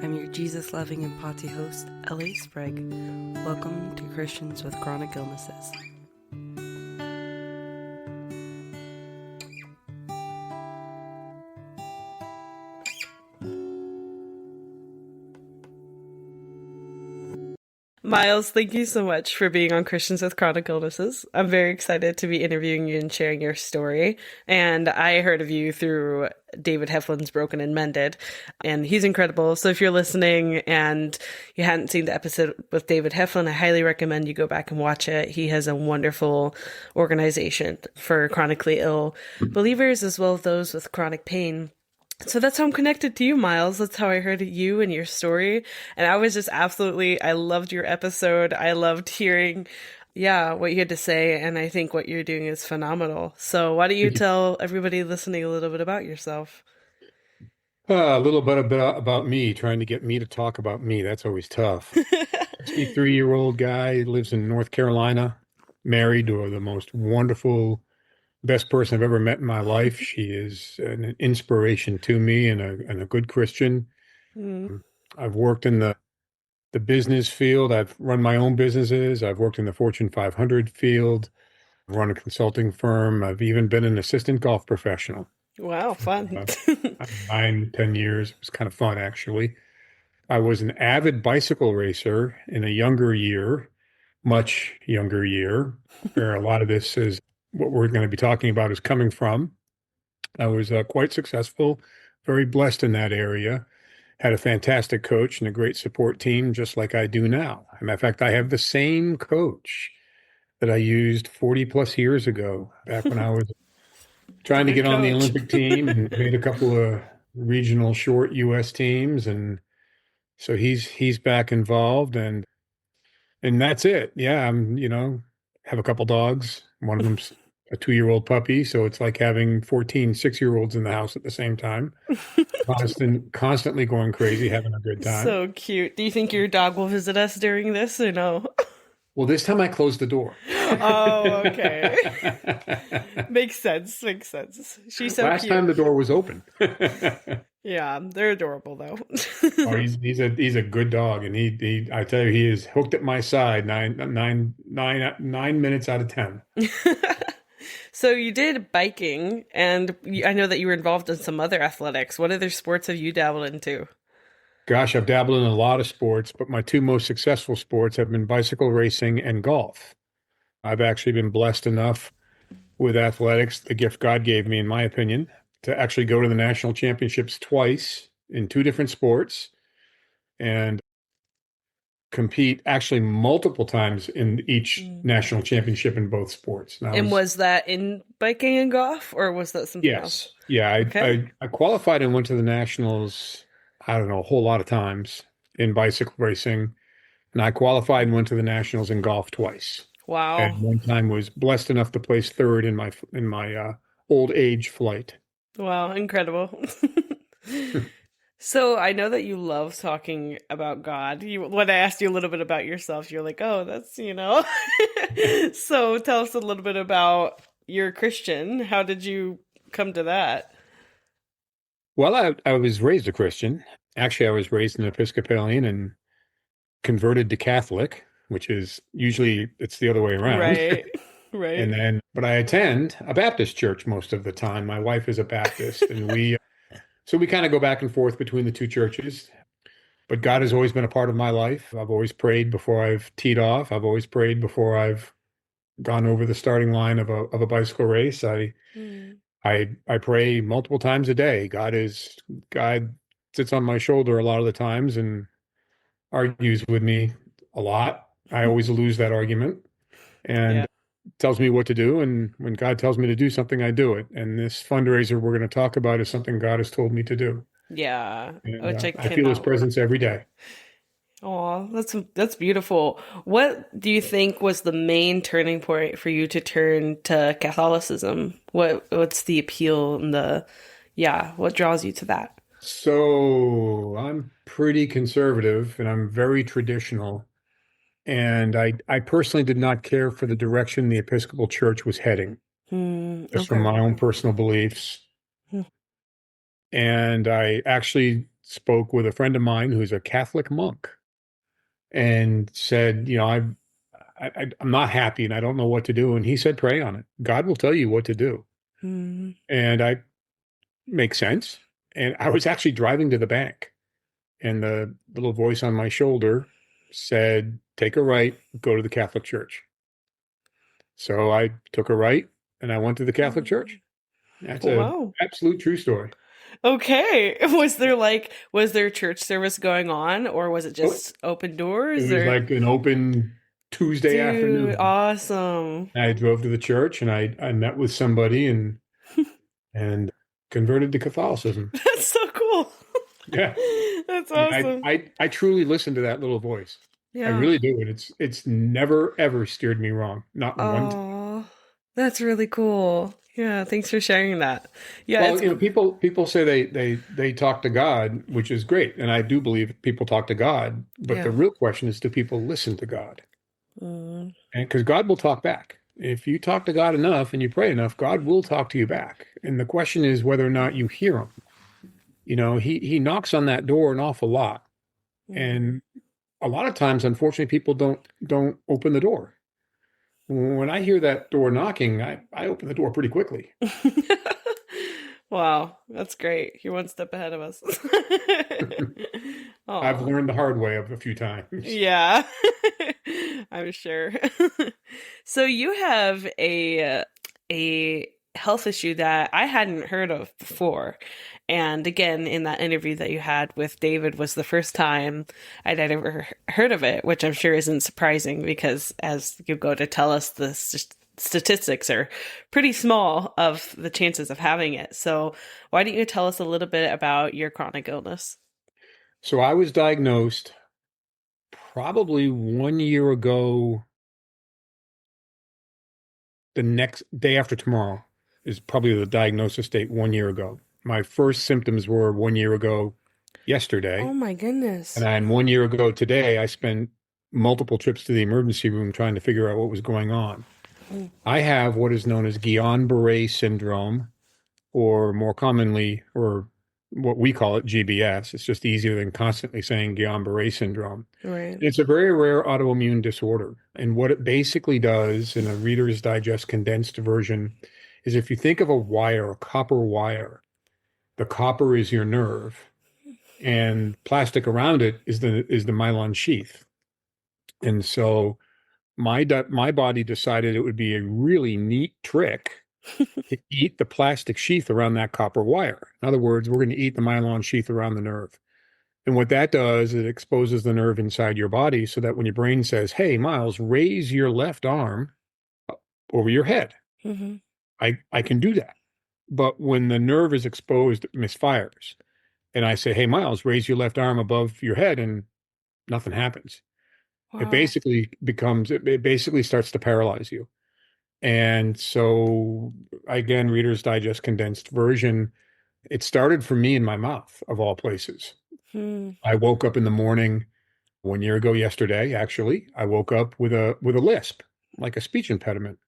I'm your Jesus-loving and potty host, L.A. Sprague. Welcome to Christians with Chronic Illnesses. Miles, thank you so much for being on Christians with Chronic Illnesses. I'm very excited to be interviewing you and sharing your story. And I heard of you through David Heflin's Broken and Mended, and he's incredible. So if you're listening and you hadn't seen the episode with David Heflin, I highly recommend you go back and watch it. He has a wonderful organization for chronically ill believers as well as those with chronic pain. So that's how I'm connected to you, Miles. That's how I heard you and your story. And I was just I loved your episode. I loved hearing, what you had to say. And I think what you're doing is phenomenal. So why don't you tell everybody listening a little bit about yourself? A little bit about me, trying to get me to talk about me. That's always tough. 63-year-old guy, lives in North Carolina, married to the most wonderful, best person I've ever met in my life. She is an inspiration to me and a good Christian. I've worked in the business field. I've run my own businesses. I've worked in the Fortune 500 field. I've run a consulting firm. I've even been an assistant golf professional. Wow, fun. 9-10 years. It was kind of fun, actually. I was an avid bicycle racer in a younger year, much younger year, where a lot of this is what we're going to be talking about is coming from. I was quite successful, very blessed in that area, had a fantastic coach and a great support team, just like I do now. As a matter of fact, I have the same coach that I used 40 plus years ago, back when I was trying to get on the Olympic team and made a couple of regional short U.S. teams. And so he's back involved, and that's it. Yeah, have a couple dogs. One of them's a 2-year-old puppy, so it's like having 14 6-year-olds in the house at the same time. Constantly going crazy, having a good time. So cute. Do you think your dog will visit us during this or no? Well, this time I closed the door. Oh, okay. Makes sense. She's so Last cute. time the door was open. Yeah, they're adorable though. Oh, he's a good dog, and I tell you, he is hooked at my side 9 minutes out of 10. So you did biking, and I know that you were involved in some other athletics. What other sports have you dabbled into? Gosh, I've dabbled in a lot of sports, but my two most successful sports have been bicycle racing and golf. I've actually been blessed enough with athletics, the gift God gave me, in my opinion, to actually go to the national championships twice in 2 different sports and compete actually multiple times in each national championship in both sports. And was that in biking and golf, or was that something else? Yeah, I qualified and went to the nationals, I don't know, a whole lot of times in bicycle racing. And I qualified and went to the nationals in golf twice. Wow. And one time was blessed enough to place 3rd in my old age flight. Wow, incredible. So I know that you love talking about God. When I asked you a little bit about yourself, you're like, oh, that's, So tell us a little bit about you're Christian. How did you come to that? Well, I was raised a Christian. Actually, I was raised an Episcopalian and converted to Catholic, which is usually it's the other way around. Right. But I attend a Baptist church most of the time. My wife is a Baptist, and we kind of go back and forth between the 2 churches. But God has always been a part of my life. I've always prayed before I've teed off. I've always prayed before I've gone over the starting line of a bicycle race. I pray multiple times a day. God sits on my shoulder a lot of the times and argues with me a lot. I always lose that argument and tells me what to do. And when God tells me to do something, I do it. And this fundraiser we're going to talk about is something God has told me to do. Yeah. And, I feel his presence every day. Oh, that's beautiful. What do you think was the main turning point for you to turn to Catholicism? What's the appeal and what draws you to that? So I'm pretty conservative and I'm very traditional. And I personally did not care for the direction the Episcopal Church was heading, just from my own personal beliefs. And I actually spoke with a friend of mine who's a Catholic monk and said, I'm not happy and I don't know what to do. And he said, pray on it. God will tell you what to do. Mm. And I make sense. And I was actually driving to the bank, and the little voice on my shoulder said, take a right, go to the Catholic Church. So I took a right and I went to the Catholic Church. That's a Wow. absolute true story. Okay. Was there church service going on, or was it Oh, just open it doors, was or? like an open Tuesday Dude, afternoon. awesome. I drove to the church and I met with somebody and converted to Catholicism. That's so cool. Yeah. That's I mean, I, awesome. I I truly listen to that little voice. I Yeah. really do. And it's never ever steered me wrong. Not one time. Oh, that's really cool. Yeah, thanks for sharing that. Yeah, Well, it's people say they talk to God, which is great, and I do believe people talk to God. But the yeah. real question is, do people listen to God? Mm, And because God will talk back. If you talk to God enough and you pray enough, God will talk to you back. And the question is whether or not you hear him. He knocks on that door an awful lot, mhm. and a lot of times, unfortunately, people don't open the door. When I hear that door knocking, I open the door pretty quickly. Wow, that's great. You're one step ahead of us. I've Oh, learned the hard way of a few times. yeah. I'm sure. So you have a health issue that I hadn't heard of before. And again, in that interview that you had with David was the first time I'd ever heard of it, which I'm sure isn't surprising because as you go to tell us the statistics are pretty small of the chances of having it. So why don't you tell us a little bit about your chronic illness? So I was diagnosed probably 1 year ago. The next day after tomorrow is probably the diagnosis date 1 year ago. My first symptoms were 1 year ago Oh yesterday. my And goodness. then 1 year ago today, I spent multiple trips to the emergency room trying to figure out what was going on. I have what is known as Guillain-Barré syndrome, or more commonly, or what we call it, GBS. It's just easier than constantly saying Guillain-Barré syndrome. Right. It's a very rare autoimmune disorder. And what it basically does in a Reader's Digest condensed version is if you think of a wire, a copper wire, the copper is your nerve, and plastic around it is the myelin sheath. And so my body decided it would be a really neat trick to eat the plastic sheath around that copper wire. In other words, we're going to eat the myelin sheath around the nerve. And what that does, it exposes the nerve inside your body so that when your brain says, hey, Miles, raise your left arm over your head, Hmm. I can do that. But when the nerve is exposed, it misfires. And I say, hey, Miles, raise your left arm above your head, and nothing happens. Wow. It basically starts to paralyze you. And so, again, Reader's Digest condensed version, it started for me in my mouth, of all places. Hmm. I woke up in the morning 1 year ago yesterday, actually. I woke up with a lisp, like a speech impediment.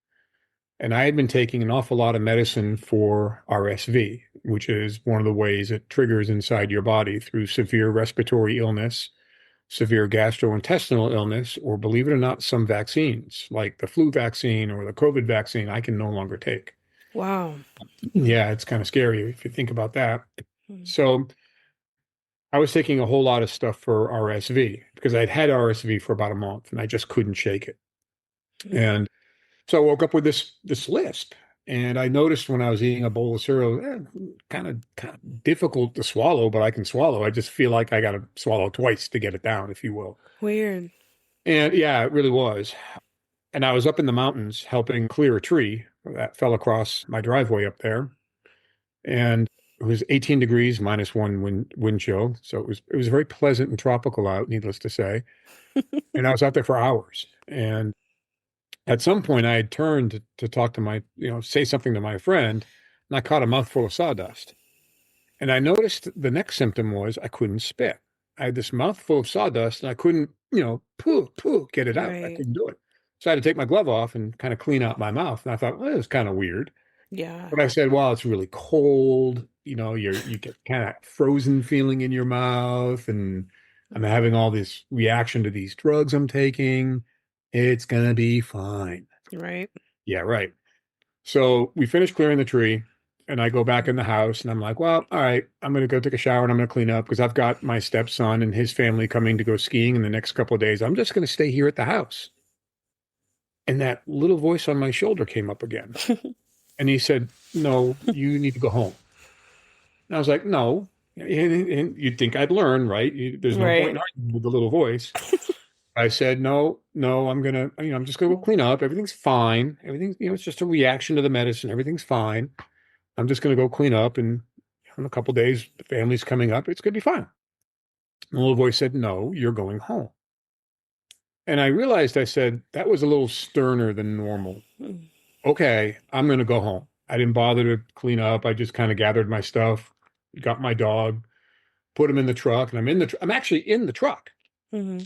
And I had been taking an awful lot of medicine for RSV, which is one of the ways it triggers inside your body through severe respiratory illness, severe gastrointestinal illness, or believe it or not, some vaccines, like the flu vaccine or the COVID vaccine, I can no longer take. Wow. Yeah, it's kind of scary if you think about that. Hmm. So I was taking a whole lot of stuff for RSV because I'd had RSV for about a month and I just couldn't shake it. And so I woke up with this lisp, and I noticed when I was eating a bowl of cereal, kind of difficult to swallow, but I can swallow. I just feel like I got to swallow twice to get it down, if you will. Weird. And yeah, it really was. And I was up in the mountains helping clear a tree that fell across my driveway up there, and it was 18 degrees -1 wind chill, so it was very pleasant and tropical out, needless to say. And I was out there for hours, and at some point, I had turned to talk to say something to my friend, and I caught a mouthful of sawdust. And I noticed the next symptom was I couldn't spit. I had this mouthful of sawdust, and I couldn't, get it out. I Right. couldn't do it. So I had to take my glove off and kind of clean out my mouth. And I thought, well, that was kind of weird. Yeah. But I said, well, it's really cold. You get kind of frozen feeling in your mouth, and I'm having all this reaction to these drugs I'm taking. It's gonna be fine. Right. Yeah, right. So we finish clearing the tree, and I go back in the house, and I'm like, well, all right, I'm gonna go take a shower and I'm gonna clean up because I've got my stepson and his family coming to go skiing in the next couple of days. I'm just gonna stay here at the house. And that little voice on my shoulder came up again. And he said, no, you need to go home. And I was like, no. And you'd think I'd learn, right? There's no point Right. in arguing with the little voice. I said, no, no, I'm just gonna go clean up. Everything's fine. Everything's, it's just a reaction to the medicine. Everything's fine. I'm just gonna go clean up, and in a couple of days, the family's coming up. It's gonna be fine. And the little voice said, no, you're going home. And I realized I said that was a little sterner than normal. Okay, I'm gonna go home. I didn't bother to clean up. I just kind of gathered my stuff, got my dog, put him in the truck, and I'm actually in the truck. Mm-hmm.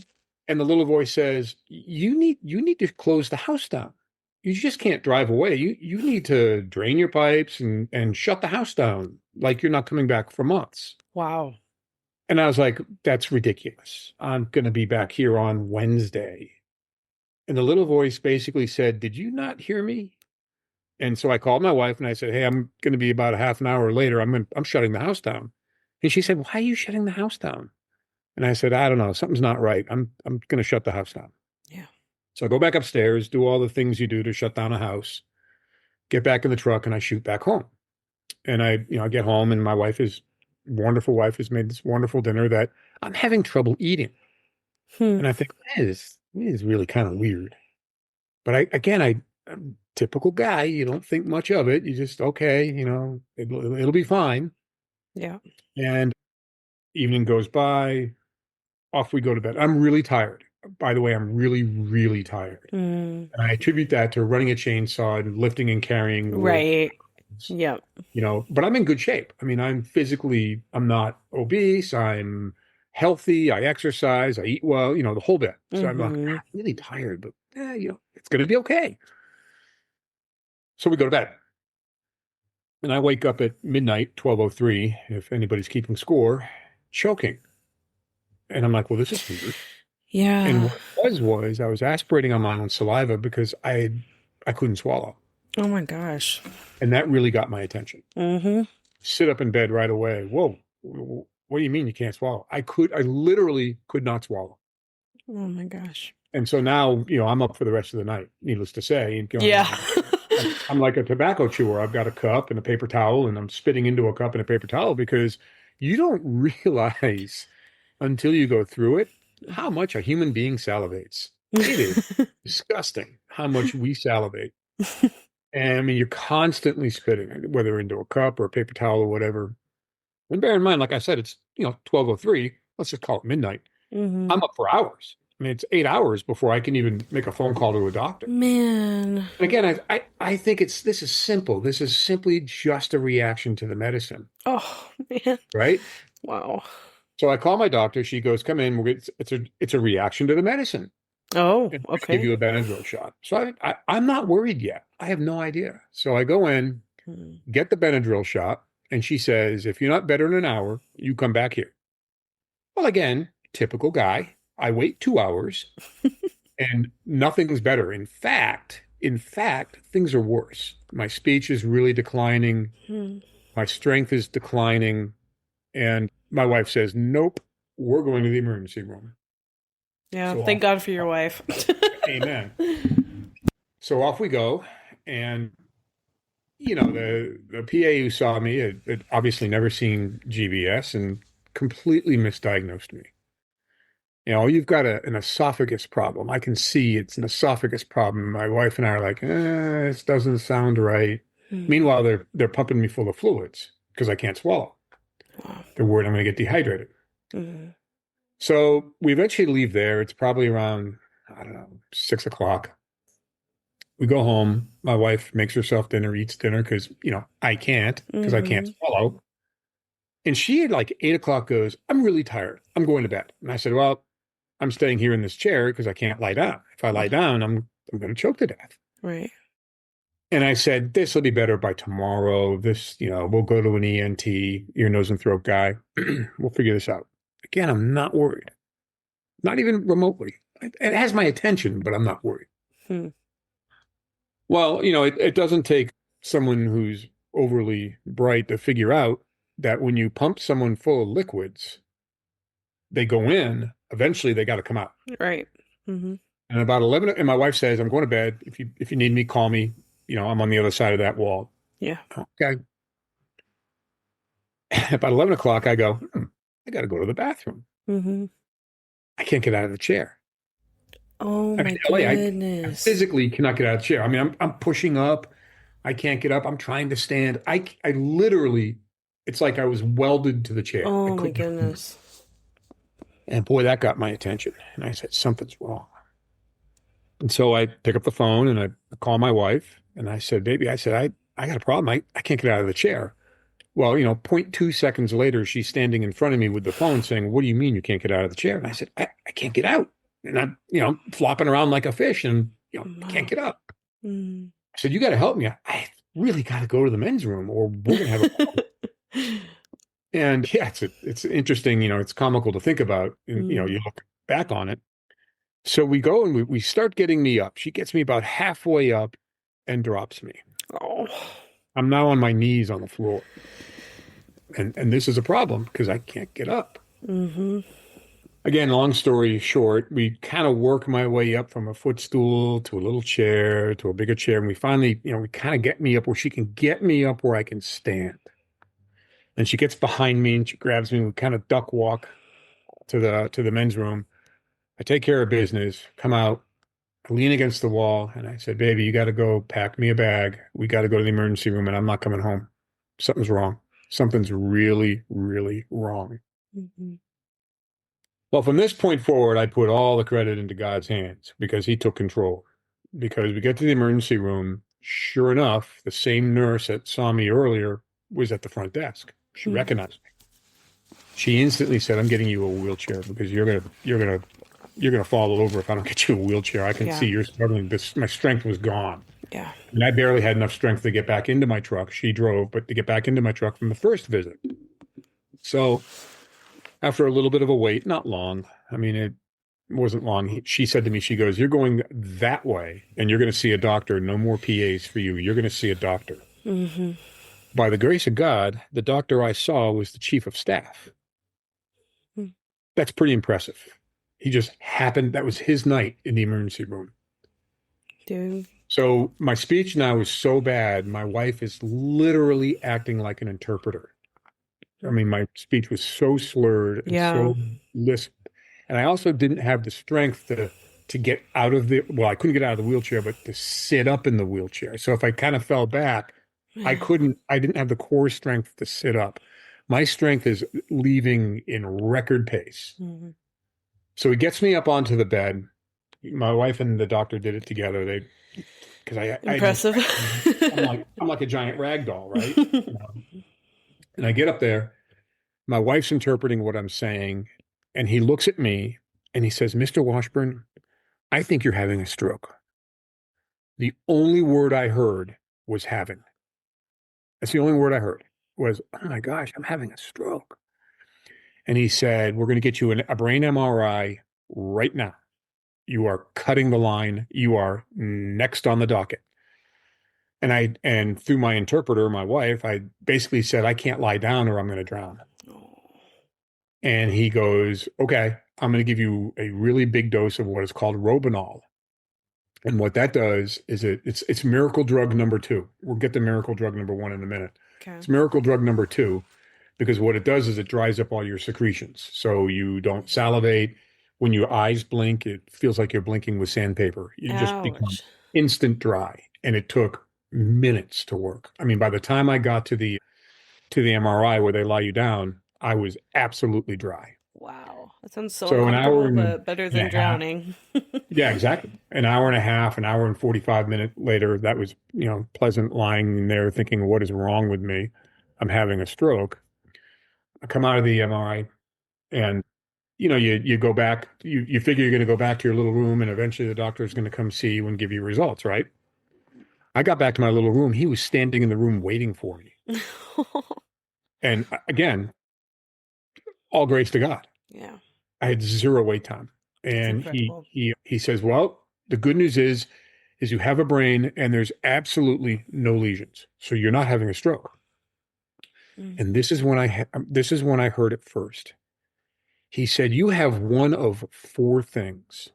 And the little voice says, you need to close the house down. You just can't drive away. You need to drain your pipes and shut the house down like you're not coming back for months. Wow. And I was like, that's ridiculous. I'm going to be back here on Wednesday. And the little voice basically said, did you not hear me? And so I called my wife and I said, hey, I'm going to be about a half an hour later. I'm shutting the house down. And she said, why are you shutting the house down? And I said, I don't know. Something's not right. I'm going to shut the house down. Yeah. So I go back upstairs, do all the things you do to shut down a house, get back in the truck, and I shoot back home. And I get home, and my wonderful wife has made this wonderful dinner that I'm having trouble eating. Hmm. And I think that is really kind of weird. But I'm a typical guy. You don't think much of it. You just, okay, it'll be fine. Yeah. And evening goes by, off we go to bed. I'm really tired. By the way, I'm really, really tired. Mm. And I attribute that to running a chainsaw and lifting and carrying wood. Right. Yep. But I'm in good shape. I mean, I'm not obese. I'm healthy. I exercise. I eat well, the whole bit. So I'm like, Mm-hmm. really tired, but it's going to be okay. So we go to bed. And I wake up at midnight, 12:03, if anybody's keeping score, choking. And I'm like, well, this is weird. And Yeah. what it was I was aspirating on my own saliva because I couldn't swallow. Oh my gosh. And that really got my attention. Mm-hmm. Sit up in bed right away. Whoa, what do you mean you can't swallow? I literally could not swallow. Oh my gosh. And so now, I'm up for the rest of the night, needless to say. And Yeah. I'm like a tobacco chewer. I've got a cup and a paper towel, and I'm spitting into a cup and a paper towel because you don't realize until you go through it how much a human being salivates. It is disgusting how much we salivate. And I mean, you're constantly spitting, whether into a cup or a paper towel or whatever. And bear in mind, like I said, it's 12:03. Let's just call it midnight. Mm-hmm. I'm up for hours. I mean, it's 8 hours before I can even make a phone call to a doctor. Man. And again, I think this is simple. This is simply just a reaction to the medicine, Oh man. right? Wow. So I call my doctor. She goes, "Come in. It's a reaction to the medicine. Oh, And we give okay. you a Benadryl shot." So I'm not worried yet. I have no idea. So I go in, Hmm. get the Benadryl shot, and she says, "If you're not better in an hour, you come back here." Well, again, typical guy. I wait 2 hours, and nothing's better. In fact, things are worse. My speech is really declining. Hmm. My strength is declining. And my wife says, nope, we're going to the emergency room. Yeah. So Thank God for your wife. amen. So off we go. And, the PA who saw me had obviously never seen GBS and completely misdiagnosed me. You've got an esophagus problem. I can see it's an esophagus problem. My wife and I are like, this doesn't sound right. Hmm. Meanwhile, they're pumping me full of fluids because I can't swallow. Wow. They're worried I'm going to get dehydrated. Hmm. So we eventually leave there. It's probably around, I don't know, 6 o'clock. We go home. My wife makes herself dinner, eats dinner because, I can't because I can't Hmm. swallow. And she at like 8 o'clock goes, I'm really tired. I'm going to bed. And I said, well, I'm staying here in this chair because I can't lie down. If I lie down, I'm going to choke to death. Right. And I said, this will be better by tomorrow. We'll go to an ENT, ear, nose, and throat guy. We'll figure this out. Again, I'm not worried. Not even remotely. It has my attention, but I'm not worried. Hmm. Well, it doesn't take someone who's overly bright to figure out that when you pump someone full of liquids, they go in, eventually they got to come out. Right. Hmm. And about 11, and my wife says, I'm going to bed. If you need me, call me. I'm on the other side of that wall. Yeah. Okay. About 11 o'clock, I go, I got to go to the bathroom. Hmm. I can't get out of the chair. Oh I mean, my LA, I goodness. physically cannot get out of the chair. I mean, I'm pushing up. I can't get up. I'm trying to stand. I literally, it's like I was welded to the chair. I Oh my couldn't move. goodness. And boy, that got my attention. And I said, something's wrong. And so I pick up the phone and I call my wife and I said, baby, I got a problem. I can't get out of the chair. Well, zero point 0.2 seconds later, she's standing in front of me with the phone saying, what do you mean you can't get out of the chair? And I said, I can't get out. And I'm, flopping around like a fish and, I can't Wow. get up. Mm. I said, you got to help me. I really got to go to the men's room or we're going to have a problem. And yeah, it's interesting, it's comical to think about. And, Mm. you look back on it. So we go and we start getting me up. She gets me about halfway up and drops me. Oh. I'm now on my knees on the floor. And this is a problem because I can't get up. Hmm. Again, long story short, we kind of work my way up from a footstool to a little chair to a bigger chair. And we finally, we kind of get me up where she can get me up where I can stand. And she gets behind me and she grabs me. We kind of duck walk to the men's room. I take care of business, come out, I lean against the wall, and I said, baby, you got to go pack me a bag. We got to go to the emergency room, and I'm not coming home. Something's wrong. Something's really, really wrong. Hmm. Well, from this point forward, I put all the credit into God's hands because he took control. Because we get to the emergency room, sure enough, the same nurse that saw me earlier was at the front desk. She recognized me. She instantly said, I'm getting you a wheelchair because you're gonna fall over if I don't get you a wheelchair. I can Yeah. see you're struggling. My strength was gone. Yeah. And I barely had enough strength to get back into my truck. She drove, but to get back into my truck from the first visit. So after a little bit of a wait, not long, I mean, it wasn't long. She said to me, she goes, you're going that way and you're going to see a doctor. No more PAs for you. You're going to see a doctor. Hmm. By the grace of God, the doctor I saw was the chief of staff. That's pretty impressive. He just happened, that was his night in the emergency room. Dude. So my speech now is so bad, my wife is literally acting like an interpreter. I mean, my speech was so slurred and Yeah. so lisp. And I also didn't have the strength to get out of I couldn't get out of the wheelchair, but to sit up in the wheelchair. So if I kind of fell back, Yeah. I didn't have the core strength to sit up. My strength is leaving in record pace. Hmm. So he gets me up onto the bed. My wife and the doctor did it together. Because I just, Impressive. I'm like a giant rag doll, right? And I get up there. My wife's interpreting what I'm saying, and he looks at me and he says, Mr. Washburn, I think you're having a stroke. The only word I heard was having. That's the only word I heard was, oh my gosh, I'm having a stroke. And he said, we're going to get you a brain MRI right now. You are cutting the line. You are next on the docket. And through my interpreter, my wife, I basically said, I can't lie down or I'm going to drown. And he goes, okay, I'm going to give you a really big dose of what is called Robenol. And what that does is it's miracle drug number two. We'll get to miracle drug number one in a minute. Okay. It's miracle drug number two because what it does is it dries up all your secretions. So you don't salivate. When your eyes blink, it feels like you're blinking with sandpaper. You just become Ouch. instant dry. And it took minutes to work. I mean, by the time I got to the MRI where they lie you down, I was absolutely dry. Wow. That sounds so So an hour uncomfortable, and but better a than half. drowning. Yeah, exactly. An hour and a half, an hour and 45 minutes later, that was, pleasant lying in there thinking, what is wrong with me? I'm having a stroke. I come out of the MRI and, you go back, you figure you're going to go back to your little room and eventually the doctor is going to come see you and give you results, right? I got back to my little room. He was standing in the room waiting for me. And again, all grace to God. Yeah, I had zero wait time. that's And incredible. he says, well, the good news is you have a brain and there's absolutely no lesions. So you're not having a stroke. And Hmm. this is when I heard it first. He said, you have one of four things.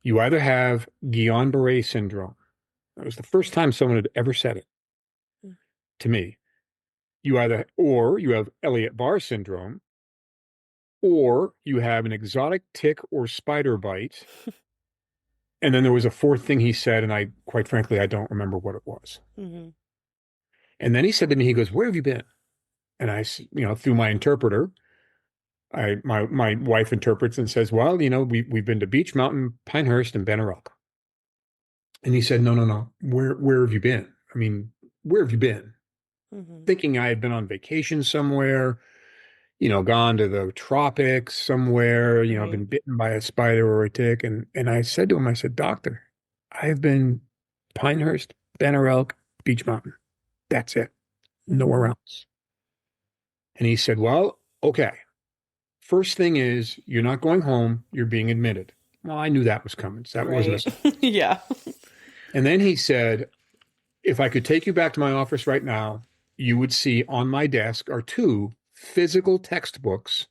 You either have Guillain-Barré syndrome. That was the first time someone had ever said it to me. Or you have Elliott-Barr syndrome, or you have an exotic tick or spider bite. And then there was a fourth thing he said, and quite frankly, I don't remember what it was. Hmm. And then he said to me, he goes, where have you been? And through my interpreter, my wife interprets and says, well, we've been to Beach Mountain, Pinehurst, and Banner Elk. And he said, no, no, no. Where have you been? I mean, where have you been? Hmm. Thinking I had been on vacation somewhere, gone to the tropics somewhere, Right. been bitten by a spider or a tick. And I said to him, I said, Doctor, I have been Pinehurst, Banner Elk, Beach Mountain. That's it. Nowhere Hmm. else. And he said, well, okay. First thing is you're not going home, you're being admitted. Well, I knew that was coming. So that wasn't a Right. surprise. Yeah. And then he said, if I could take you back to my office right now, you would see on my desk are two physical textbooks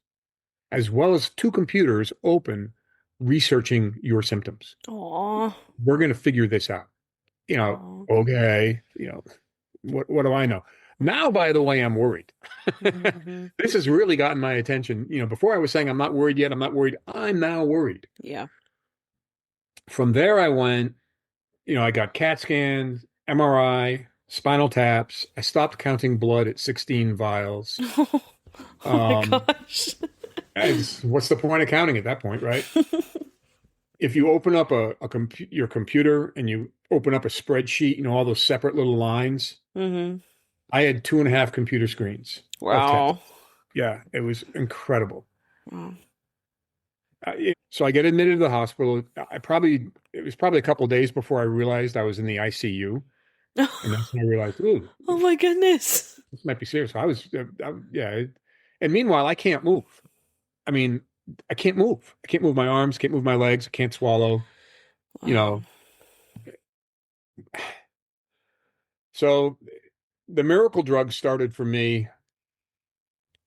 as well as two computers open researching your symptoms. Aw. We're going to figure this out. Aw. Okay, what do I know? Now, by the way, I'm worried. Hmm. This has really gotten my attention. Before I was saying I'm not worried yet, I'm not worried. I'm now worried. Yeah. From there, I went, I got CAT scans, MRI, spinal taps. I stopped counting blood at 16 vials. Oh my Um, gosh. what's the point of counting at that point, right? If you open up your computer and you open up a spreadsheet, all those separate little lines, Hmm. I had two and a half computer screens of tests. Wow. Yeah, it was incredible. Wow. So I get admitted to the hospital. It was probably a couple of days before I realized I was in the ICU. And that's when I realized, ooh, Oh my goodness. this might be serious. Yeah. And meanwhile, I can't move. I mean, I can't move. I can't move my arms, can't move my legs, I can't swallow, you Wow. know. So the miracle drug started for me,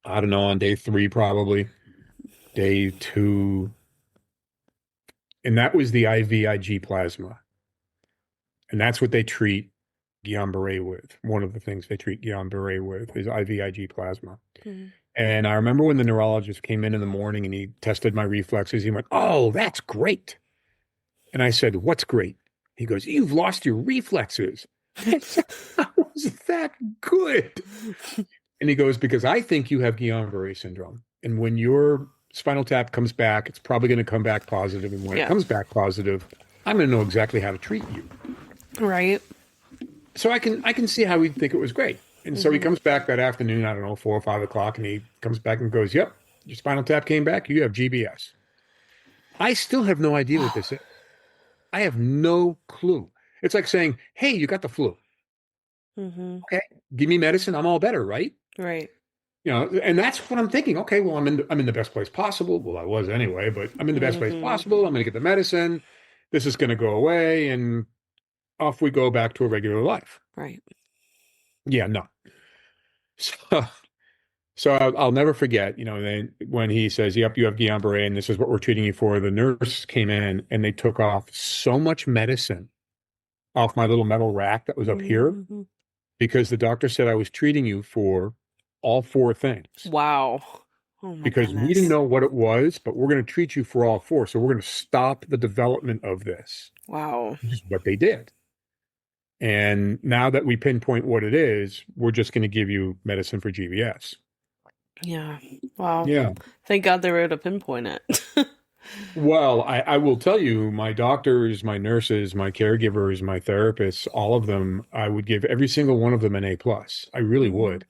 I don't know, on day three, probably day two. And that was the IVIG plasma. And that's what they treat Guillain-Barré with. One of the things they treat Guillain-Barré with is IVIG plasma. Mhm. And I remember when the neurologist came in the morning and he tested my reflexes, he went, "Oh, that's great." And I said, "What's great?" He goes, "You've lost your reflexes." I said, "How was that good?" And he goes, "Because I think you have Guillain-Barré syndrome. And when your spinal tap comes back, it's probably going to come back positive. And when it Yeah. comes back positive, I'm going to know exactly how to treat you." Right. So I can see how he'd think it was great. And so he Hmm. comes back that afternoon, I don't know, 4 or 5 o'clock, and he comes back and goes, "Yep, your spinal tap came back. You have GBS." I still have no idea what this is. I have no clue. It's like saying, "Hey, you got the flu. Hmm. Okay, give me medicine. I'm all better, right?" Right. And that's what I'm thinking. Okay, well, I'm in the best place possible. Well, I was anyway, but I'm in the best place Hmm. possible. I'm going to get the medicine. This is going to go away, and off we go back to a regular life. Right. Yeah, no. So, so I'll never forget, when he says, "Yep, you have Guillain-Barré, and this is what we're treating you for." The nurse came in and they took off so much medicine off my little metal rack that was up here Hmm. because the doctor said I was treating you for all four things. Wow. Oh my Because we didn't goodness. know what it was, but we're going to treat you for all four. So we're going to stop the development of this, Wow. which is what they did. And now that we pinpoint what it is, we're just going to give you medicine for GBS. Yeah. Wow. Yeah. Thank God they were able to pinpoint it. Well, I will tell you, my doctors, my nurses, my caregivers, my therapists, all of them, I would give every single one of them an A plus. I really Hmm. would.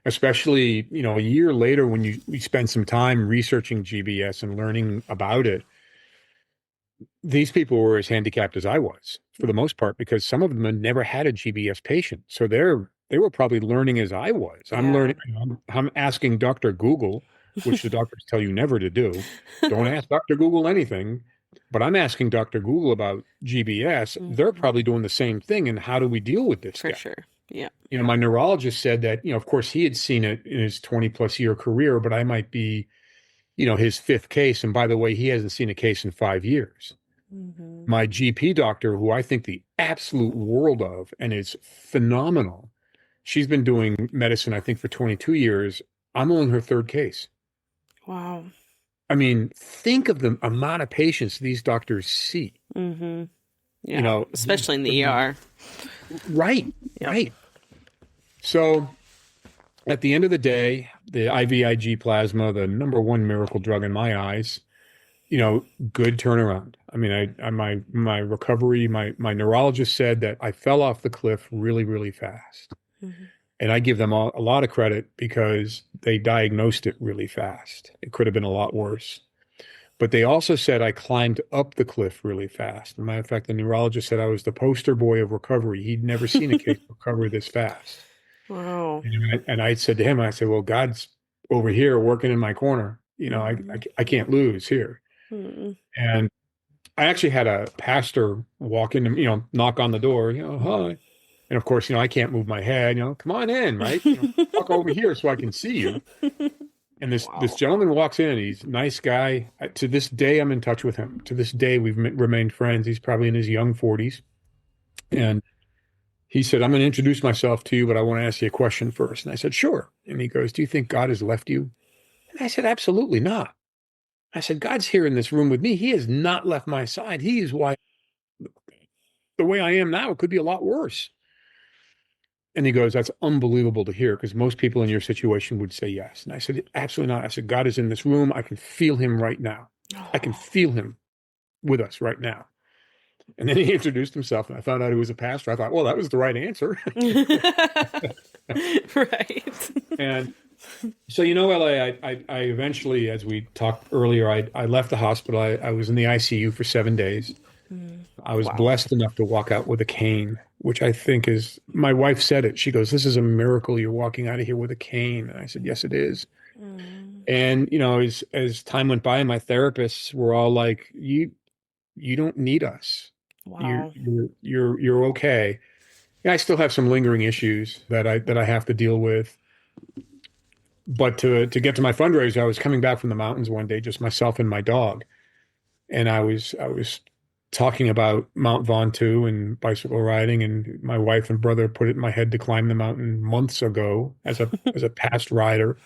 Especially, a year later when you spend some time researching GBS and learning about it. these people were as handicapped as I was for the most part, because some of them had never had a GBS patient. So they were probably learning as I was. I'm Yeah. learning, I'm asking Dr. Google, which the doctors tell you never to do. Don't ask Dr. Google anything, but I'm asking Dr. Google about GBS. They're Mhm. probably doing the same thing. And how do we deal with this For guy? sure. Yeah. My neurologist said that, of course he had seen it in his 20 plus year career, but I might be, his fifth case. And by the way, he hasn't seen a case in 5 years. Hmm. My GP doctor, who I think the absolute world of and is phenomenal, she's been doing medicine, I think, for 22 years. I'm only her third case. Wow. I mean, think of the amount of patients these doctors see. Hmm. You Yeah. know, Especially in the ER. right, Yep. right. So at the end of the day, the IVIG plasma, the number one miracle drug in my eyes, good turnaround. I mean, my recovery, my neurologist said that I fell off the cliff really, really fast. Hmm. And I give them a lot of credit because they diagnosed it really fast. It could have been a lot worse. But they also said I climbed up the cliff really fast. As a matter of fact, the neurologist said I was the poster boy of recovery. He'd never seen a case recover this fast. Wow. And I said to him, I said, well, God's over here working in my corner. Hmm. I can't lose here. Hmm. And I actually had a pastor walk in, knock on the door, hi. And of course, I can't move my head, come on in, right? Walk over here so I can see you. And this Wow. gentleman walks in. He's a nice guy. To this day, I'm in touch with him. To this day, we've remained friends. He's probably in his young 40s. And he said, I'm going to introduce myself to you, but I want to ask you a question first. And I said, sure. And he goes, do you think God has left you? And I said, absolutely not. I said, God's here in this room with me. He has not left my side. He is why the way I am now could be a lot worse. And he goes, that's unbelievable to hear because most people in your situation would say yes. And I said, absolutely not. I said, God is in this room. I can feel him right now. I can feel him with us right now. And then he introduced himself and I found out he was a pastor. I thought, well, that was the right answer. Right. And so, LA, I eventually, as we talked earlier, I left the hospital. I was in the ICU for 7 days. Mm. I was Wow. blessed enough to walk out with a cane, which I think is, my wife said it. She goes, this is a miracle. You're walking out of here with a cane. And I said, yes, it is. Mm. And, as time went by, my therapists were all like, you don't need us. Wow. You're okay. Yeah, I still have some lingering issues that I have to deal with. But to get to my fundraiser, I was coming back from the mountains one day, just myself and my dog. And I was talking about Mount Ventoux and bicycle riding, and my wife and brother put it in my head to climb the mountain months ago as a past rider.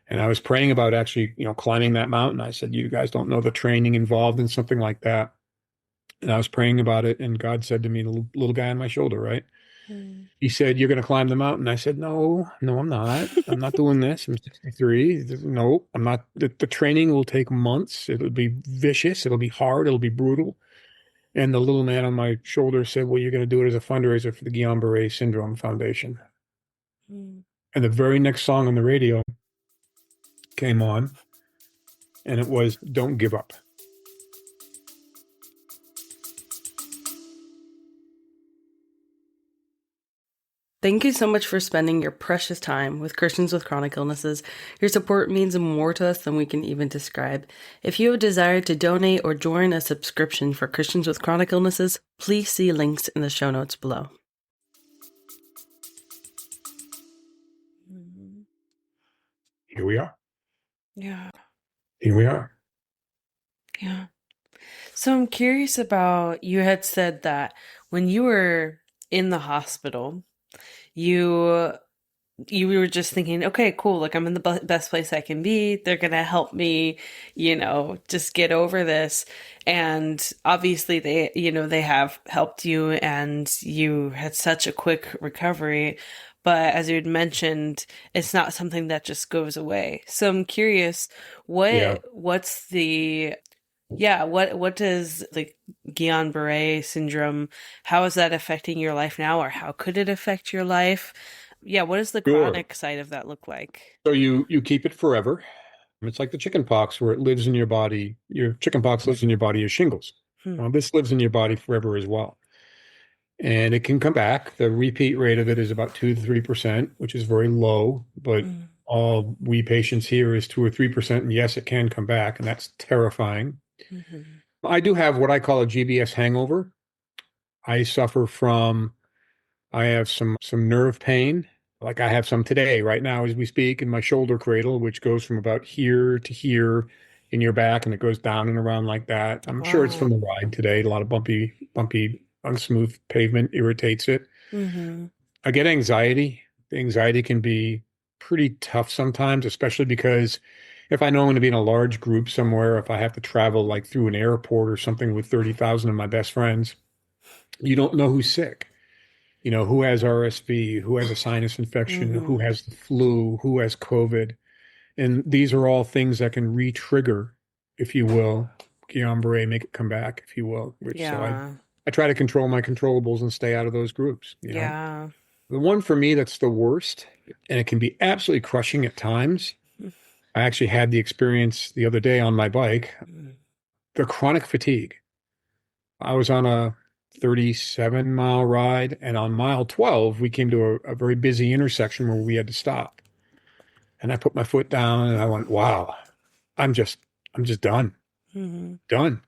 And I was praying about actually, climbing that mountain. I said, you guys don't know the training involved in something like that. And I was praying about it, and God said to me, the little guy on my shoulder, right? Mm. He said, you're going to climb the mountain. I said, no, no, I'm not. I'm not doing this. I'm 63. No, I'm not. The training will take months. It'll be vicious. It'll be hard. It'll be brutal. And the little man on my shoulder said, well, you're going to do it as a fundraiser for the Guillain-Barré Syndrome Foundation. Mm. And the very next song on the radio came on, and it was Don't Give Up. Thank you so much for spending your precious time with Christians with chronic illnesses. Your support means more to us than we can even describe. If you have a desire to donate or join a subscription for Christians with chronic illnesses, please see links in the show notes below. Here we are. Yeah. Here we are. Yeah. So I'm curious about, you had said that when you were in the hospital, you were just thinking, okay, cool, like I'm in the best place I can be. They're going to help me, just get over this. And obviously they have helped you and you had such a quick recovery. But as you had mentioned, it's not something that just goes away. So I'm curious, Yeah. what's the, what does the Guillain-Barré syndrome, how is that affecting your life now, or how could it affect your life? Yeah, what does the Sure. chronic side of that look like? So you keep it forever. It's like the chicken pox where it lives in your body. Your chicken pox lives in your body as shingles. Hmm. This lives in your body forever as well. And it can come back. The repeat rate of it is about 2 to 3%, which is very low, but Mm. all we patients hear is 2 or 3%. And yes, it can come back, and that's terrifying. Mhm. I do have what I call a GBS hangover. I suffer from, I have some nerve pain. Like I have some today, right now, as we speak, in my shoulder cradle, which goes from about here to here in your back, and it goes down and around like that. I'm sure it's Wow. from the ride today. A lot of bumpy, unsmooth pavement irritates it. Hmm. I get anxiety. The anxiety can be pretty tough sometimes, especially because if I know I'm going to be in a large group somewhere, if I have to travel like through an airport or something with 30,000 of my best friends, you don't know who's sick. You know, who has RSV, who has a sinus infection, who Hmm. has the flu, who has COVID. And these are all things that can re-trigger, if you will, Guillain-Barré, make it come back, if you will. Which so Yeah. I try to control my controllables and stay out of those groups, you know. Yeah. The one for me that's the worst, and it can be absolutely crushing at times. I actually had the experience the other day on my bike, Mhm. the chronic fatigue. I was on a 37-mile ride, and on mile 12, we came to a very busy intersection where we had to stop. And I put my foot down and I went, wow, I'm just, I'm just done, Mhm. done.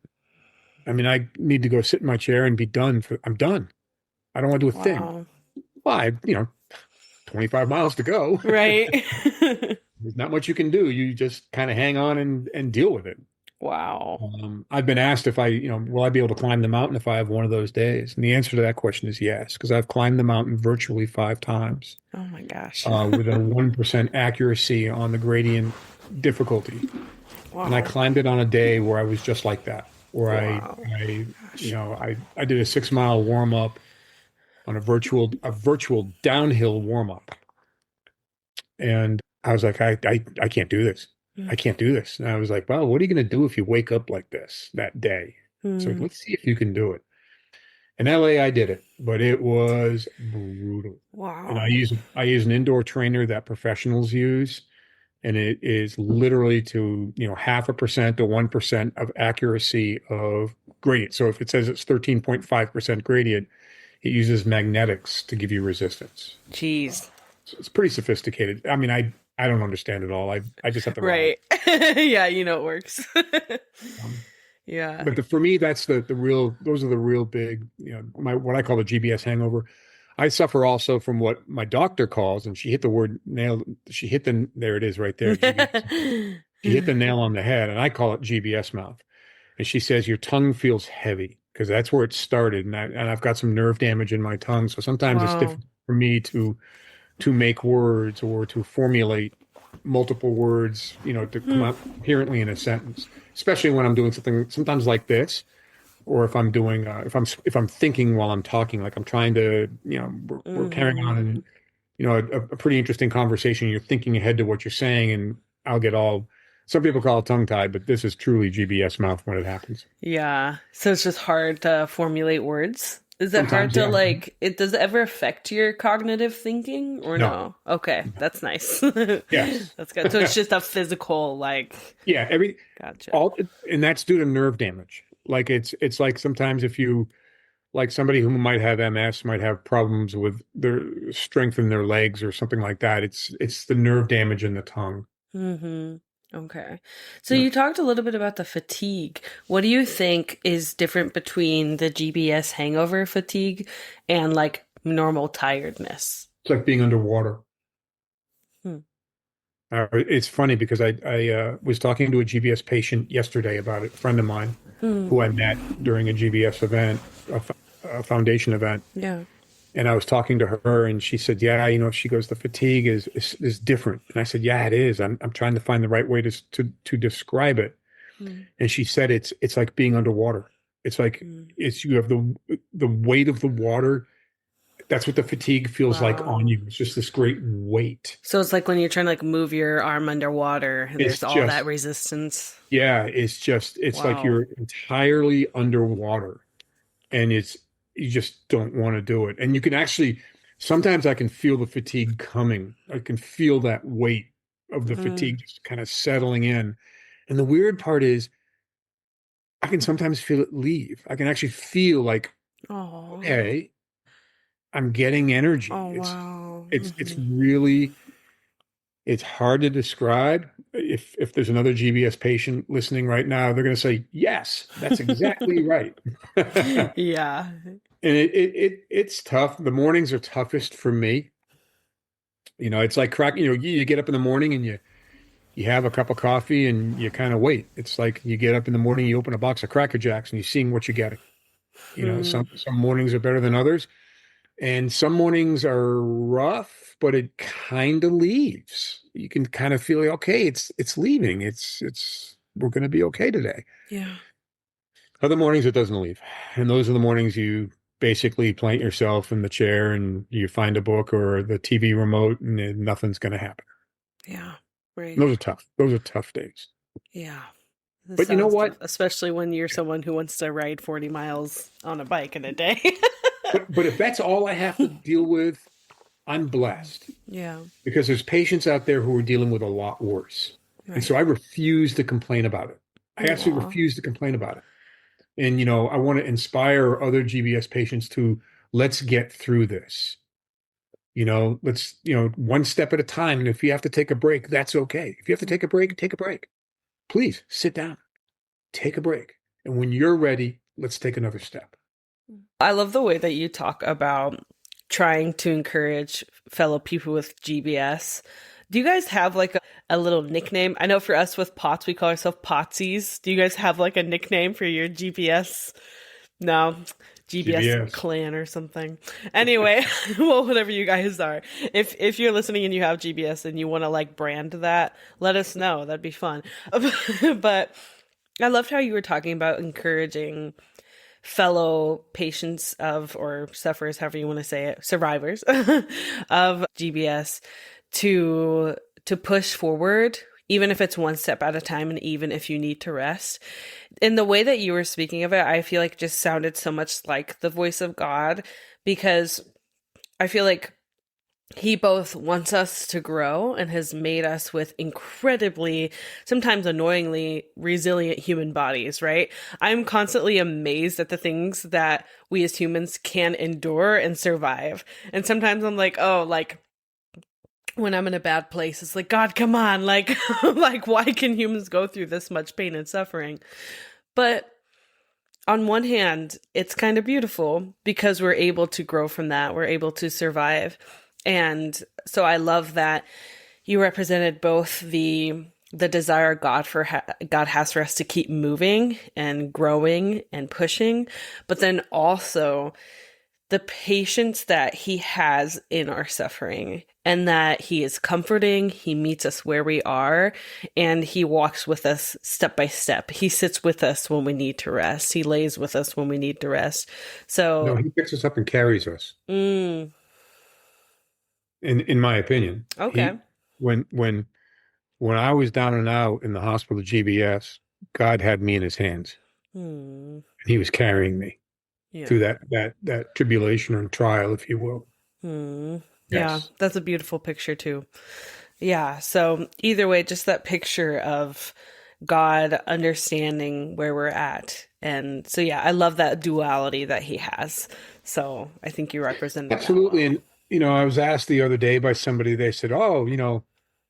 I mean, I need to go sit in my chair and be done I'm done. I don't want to do a thing. Wow. Well, 25 miles to go. Right. There's not much you can do. You just kind of hang on and deal with it. Wow. I've been asked if will I be able to climb the mountain if I have one of those days? And the answer to that question is yes, because I've climbed the mountain virtually 5 times Oh my gosh. with a 1% accuracy on the gradient difficulty. And I Wow. climbed it on a day where I was just like that, where Wow. you Gosh. know, I did a 6 mile warm up on a virtual downhill warm up. And I was like, I can't do this. I can't do this. And I was like, well, what are you going to do if you wake up like this that day? So Mm-hmm. let's see if you can do it. In LA, I did it, but it was brutal. And Wow. I use an indoor trainer that professionals use, and it is literally to, 0.5% to 1% of accuracy of gradient. So if it says it's 13.5% gradient, it uses magnetics to give you resistance. Jeez. So it's pretty sophisticated. I mean, I don't understand it all. I just have to ride. Right. Yeah, you know it works. Um, Yeah. but for me, that's the real. Those are the real big. My what I call the GBS hangover. I suffer also from what my doctor calls, and she hit the word nail. She hit there it is right there, GBS. She hit the nail on the head, and I call it GBS mouth. And she says your tongue feels heavy because that's where it started, and I've got some nerve damage in my tongue. So sometimes it's Wow. difficult for me to make words or to formulate multiple words, to come Hmm. out coherently in a sentence, especially when I'm doing something sometimes like this, or if I'm doing, if I'm thinking while I'm talking, like I'm trying to, we're carrying on Hmm. and, a pretty interesting conversation. You're thinking ahead to what you're saying, and I'll get some people call it tongue tied, but this is truly GBS mouth when it happens. Yeah. So it's just hard to formulate words. Is it hard Sometimes, to yeah. like does it ever affect your cognitive thinking or No. no? Okay, that's nice. Yes. That's good. So it's just a physical like Yeah. gotcha. And that's due to nerve damage. Like it's like sometimes if you like somebody who might have MS might have problems with their strength in their legs or something like that. It's the nerve damage in the tongue. Mm-hmm. Okay. So Yeah. you talked a little bit about the fatigue. What do you think is different between the GBS hangover fatigue and like normal tiredness? It's like being underwater. Hmm. It's funny because I was talking to a GBS patient yesterday about it, a friend of mine Hmm. who I met during a GBS event, a foundation event. Yeah. And I was talking to her, and she said, "Yeah, she goes, the fatigue is different." And I said, "Yeah, it is. I'm trying to find the right way to describe it." Hmm. And she said, "It's like being underwater. It's like Hmm. you have the weight of the water. That's what the fatigue feels like on Wow. you. It's just this great weight. So it's like when you're trying to like move your arm underwater and It's there's all that just, resistance. yeah, it's like Wow. you're entirely underwater, and you just don't want to do it. And you can actually sometimes I can feel the fatigue coming. I can feel that weight of the Hmm. fatigue just kind of settling in. And the weird part is I can sometimes feel it leave. I can actually feel like, Oh, okay, I'm getting oh, energy. wow. It's really it's hard to describe. If there's another GBS patient listening right now, they're going to say, yes, that's exactly right. And Yeah. it's tough. The mornings are toughest for me. It's like you get up in the morning and you have a cup of coffee and you kind of wait. It's like you get up in the morning, you open a box of Cracker Jacks and you're seeing what you're getting. Hmm. Some mornings are better than others. And some mornings are rough, but it kind of leaves. You can kind of feel like, okay, it's leaving. It's we're going to be okay today. Yeah. Other mornings it doesn't leave. And those are the mornings you basically plant yourself in the chair and you find a book or the TV remote and nothing's going to happen. Yeah. Right. Those are tough. Those are tough days. Yeah. This But you know sounds tough, what? especially when you're someone who wants to ride 40 miles on a bike in a day. But if that's all I have to deal with, I'm blessed. Yeah. Because there's patients out there who are dealing with a lot worse. And so Right. I refuse to complain about it. I absolutely Aw. refuse to complain about it. And, I want to inspire other GBS patients to let's get through this. Let's, one step at a time. And if you have to take a break, that's okay. If you have to take a break, take a break. Please sit down, take a break. And when you're ready, let's take another step. I love the way that you talk about trying to encourage fellow people with GBS. Do you guys have like a little nickname? I know for us with POTS, we call ourselves Potsies. Do you guys have like a nickname for your GBS? No, GBS GBS. clan or something. Anyway, well, whatever you guys are. If you're listening and you have GBS and you want to like brand that, let us know. That'd be fun. But I loved how you were talking about encouraging fellow patients of or sufferers, however you want to say it, survivors of GBS to push forward, even if it's one step at a time and even if you need to rest. In the way that you were speaking of it, I feel like just sounded so much like the voice of God, because I feel like he both wants us to grow and has made us with incredibly, sometimes annoyingly resilient human bodies, right? I'm constantly amazed at the things that we as humans can endure and survive. And sometimes I'm like, oh, like when I'm in a bad place, it's like, God, come on. Like, like, why can humans go through this much pain and suffering? But on one hand, it's kind of beautiful because we're able to grow from that. We're able to survive. And so I love that you represented both the desire God has for us to keep moving and growing and pushing, but then also the patience that he has in our suffering, and that he is comforting. He meets us where we are, and he walks with us step by step. He sits with us when we need to rest. He lays with us when we need to rest. No, So, he picks us up and carries us. mm, In my opinion, okay. when I was down and out in the hospital with GBS, God had me in his hands. Hmm. He was carrying me through Yeah. that tribulation and trial, if you will. Hmm. Yeah, Yes. that's a beautiful picture too. Yeah, so either way, just that picture of God understanding where we're at. And so, yeah, I love that duality that he has. So I think you represented that Absolutely. well. And, I was asked the other day by somebody, they said, oh,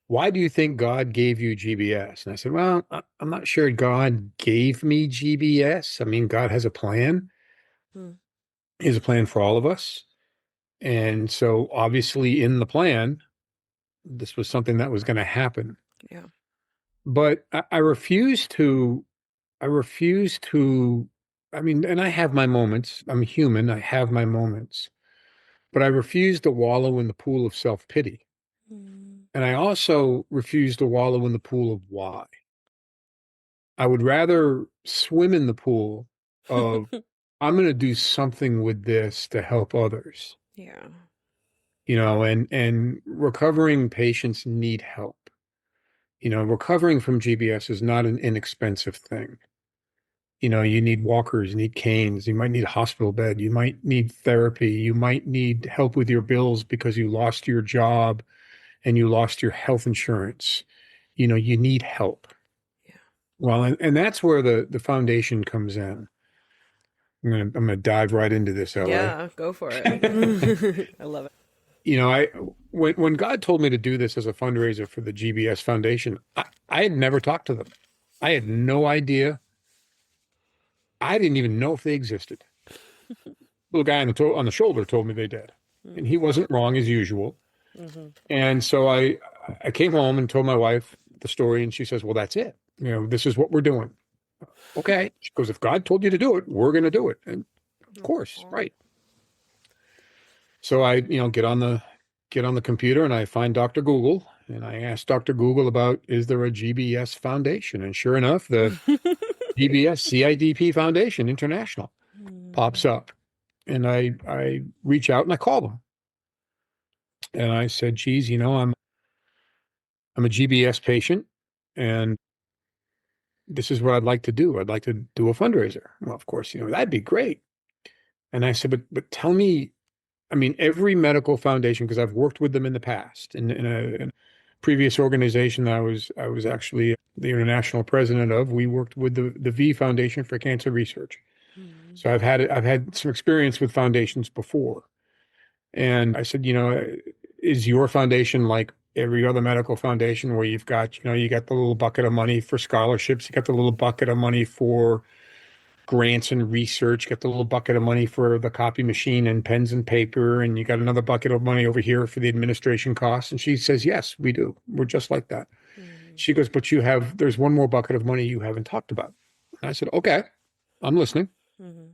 why do you think God gave you GBS? And I said, well, I'm not sure God gave me GBS. I mean, God has a plan. Hmm. He has a plan for all of us. And so obviously in the plan, this was something that was going to happen. Yeah. But I refuse to, I mean, and I have my moments. I'm human. I have my moments, but I refuse to wallow in the pool of self-pity. Hmm. And I also refuse to wallow in the pool of why. I would rather swim in the pool of, I'm going to do something with this to help others, Yeah. and recovering patients need help. Recovering from GBS is not an inexpensive thing. You need walkers, you need canes, you might need a hospital bed, you might need therapy, you might need help with your bills because you lost your job and you lost your health insurance. You need help. Yeah. Well, and that's where the foundation comes in. I'm gonna dive right into this, LA. Yeah, go for it. I love it. I when God told me to do this as a fundraiser for the GBS Foundation, I had never talked to them. I had no idea. I didn't even know if they existed. Little guy on the shoulder told me they did, and he wasn't wrong as usual. Mm-hmm. And so I came home and told my wife the story, and she says, "Well, that's it. This is what we're doing." Okay. She goes, "If God told you to do it, we're going to do it." And of course, Aw. right. So I, get on the computer and I find Dr. Google and I ask Dr. Google about, is there a GBS Foundation? And sure enough, the GBS CIDP Foundation International pops up. And I reach out and I call them. And I said, geez, I'm a GBS patient and this is what I'd like to do. I'd like to do a fundraiser. Well, of course, that'd be great. And I said, but tell me, I mean, every medical foundation, because I've worked with them in the past. In a previous organization that I was actually the international president of, we worked with the V Foundation for Cancer Research. Mm-hmm. So I've had some experience with foundations before. And I said, is your foundation like every other medical foundation where you got the little bucket of money for scholarships, you got the little bucket of money for grants and research, get the little bucket of money for the copy machine and pens and paper, and you got another bucket of money over here for the administration costs? And she says, yes, we do. We're just like that. Mm-hmm. She goes, but there's one more bucket of money you haven't talked about. And I said, okay, I'm listening. Mm-hmm.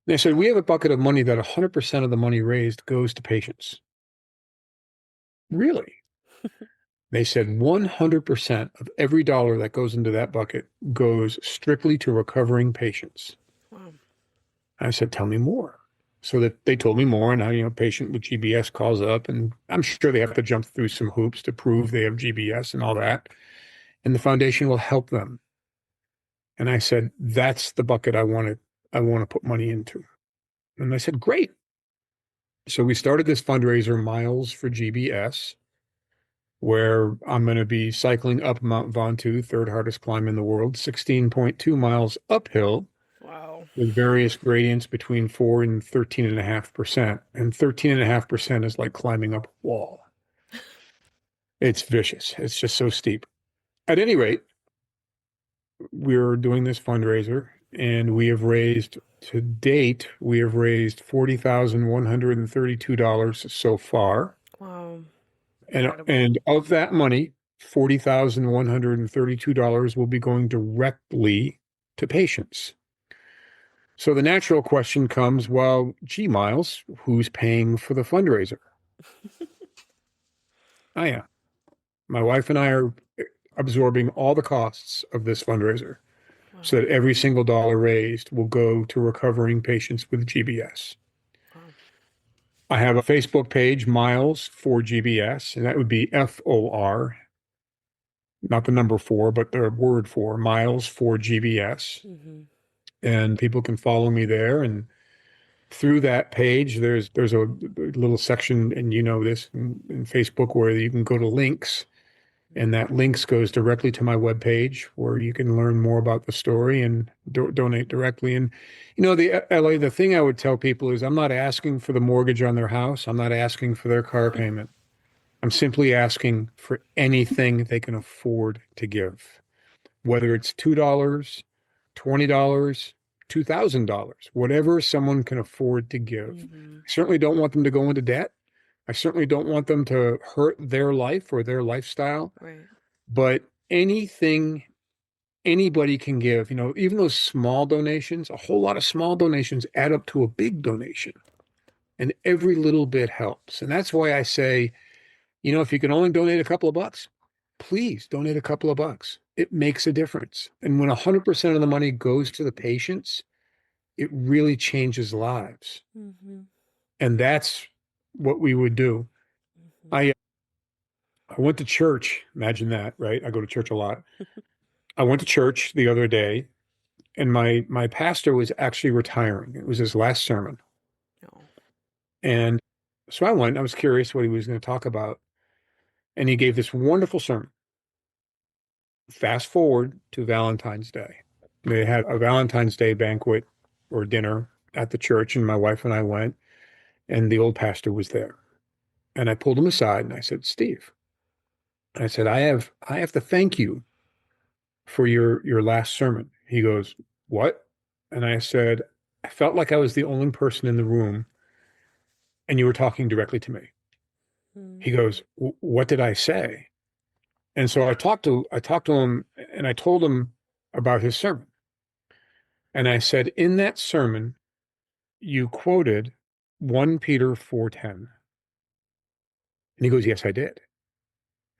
They said, we have a bucket of money that 100% of the money raised goes to patients. Really? They said 100% of every dollar that goes into that bucket goes strictly to recovering patients. Wow. I said, tell me more. So that they told me more, and now, a patient with GBS calls up, and I'm sure they have to jump through some hoops to prove they have GBS and all that. And the foundation will help them. And I said, that's the bucket I want to put money into. And I said, great. So we started this fundraiser, Miles for GBS, where I'm going to be cycling up Mount Ventoux, third hardest climb in the world, 16.2 miles uphill Wow. with various gradients between 4 and 13.5%. And 13.5% is like climbing up a wall. It's vicious. It's just so steep. At any rate, we're doing this fundraiser and to date, we have raised $40,132 so far. Wow. And Incredible. and of that money, $40,132 will be going directly to patients. So the natural question comes, well, gee, Miles, who's paying for the fundraiser? I am. My wife and I are absorbing all the costs of this fundraiser Wow. so that every single dollar raised will go to recovering patients with GBS. Wow. I have a Facebook page, Miles for GBS, and that would be FOR, not the number four, but the word for Miles for GBS. Mm-hmm. And people can follow me there. And through that page, there's a little section, and this in Facebook, where you can go to links, and that links goes directly to my webpage where you can learn more about the story and donate directly. And the LA, the thing I would tell people is I'm not asking for the mortgage on their house. I'm not asking for their car payment. I'm simply asking for anything they can afford to give, whether it's $2, $20, $2,000, whatever someone can afford to give. Mm-hmm. I certainly don't want them to go into debt. I certainly don't want them to hurt their life or their lifestyle, Right. but anything anybody can give, even those small donations, a whole lot of small donations add up to a big donation, and every little bit helps. And that's why I say, if you can only donate a couple of bucks, please donate a couple of bucks. It makes a difference. And when 100% of the money goes to the patients, it really changes lives. Mm-hmm. And that's what we would do. Mm-hmm. I went to church. Imagine that, right? I go to church a lot. I went to church the other day, and my pastor was actually retiring. It was his last sermon. Oh. And so I went. I was curious what he was going to talk about. And he gave this wonderful sermon. Fast forward to Valentine's Day. They had a Valentine's Day banquet or dinner at the church, and my wife and I went, and the old pastor was there. And I pulled him aside and I said, Steve, I said, I have to thank you for your last sermon. He goes, what? And I said, I felt like I was the only person in the room and you were talking directly to me. Mm. He goes, what did I say? And so I talked to him and I told him about his sermon. And I said, in that sermon, you quoted 1 Peter 4:10. And he goes, yes, I did.